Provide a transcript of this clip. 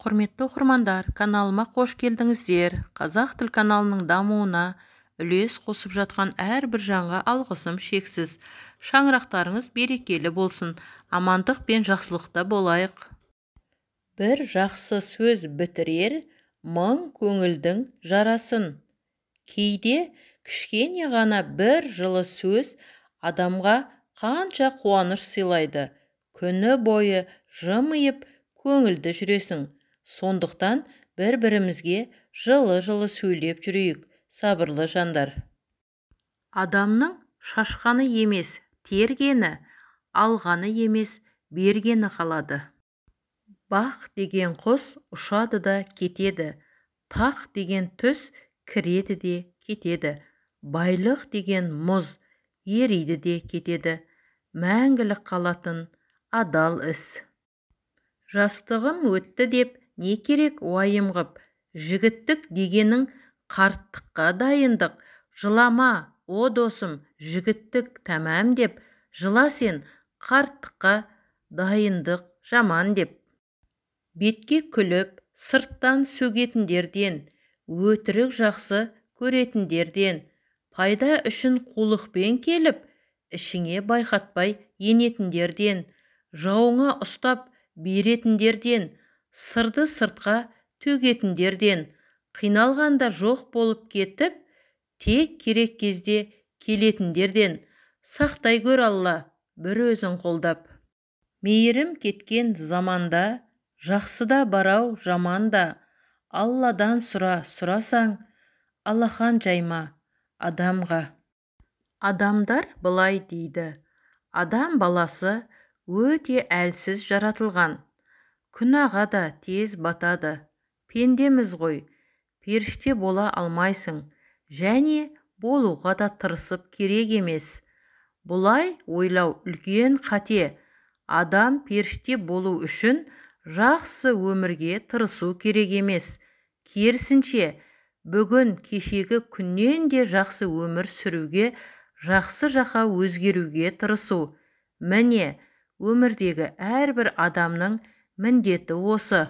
Құрметті оқырмандар, каналыма қош келдіңіздер. Қазақ тіл каналының дамуына үлес қосып жатқан әрбір жанға алғысым шексіз. Шаңырақтарыңыз берекелі болсын, амандық пен жақсылықта болайық. Бір жақсы сөз бітірер, мың көңілдің жарасын. Кейде кішкене ғана бір жылы сөз адамға қанша қуаныш сыйлайды. Күні бойы жымиып көңілді жүресің. Сондықтан бір-бірімізге жылы-жылы сөйлеп жүрейік, сабырлы жандар. Адамның шашқаны емес, тергені, алғаны емес, бергені қалады. Бақ деген құс ұшады да кетеді, тақ деген түс кіреді де кетеді, байлық деген мұз ериді де кетеді, мәңгілік қалатын адал іс. Жастығым өтті деп не керек уайым ғып, жігіттік дегенің қарттыққа дайындық. Жылама, о досым, жігіттік тәмам деп, жыла сен қарттыққа дайындық жаман деп. Бетке күліп, сырттан сөгетіндерден, өтірік жақсы көретіндерден, пайда үшін қулықпен келіп, ішіңе байқатпай енетіндерден, жауыңа ұстап беретіндерден, сырды сыртқа төгетіндерден, қиналғанда жоқ болып кетіп, тек керек кезде келетіндерден, сақтай көр Алла, бір өзің қолдап. Мейірім кеткен заманда, жақсыда барау жаманда, Алладан сұрасаң, алақан жайма адамға. Адамдар былай дейді: адам баласы өте әлсіз жаратылған, күнәға да тез батады. Пендеміз ғой, періште бола алмайсың, және болуға да тырысып керек емес. Бұлай ойлау үлкен қате. Адам періште болу үшін жақсы өмірге тырысу керек емес. Керісінше, бүгін кешегі күннен де жақсы өмір сүруге, жақсы жаққа өзгеруге тырысу. Міне, өмірдегі әрбір адамның міндеті осы.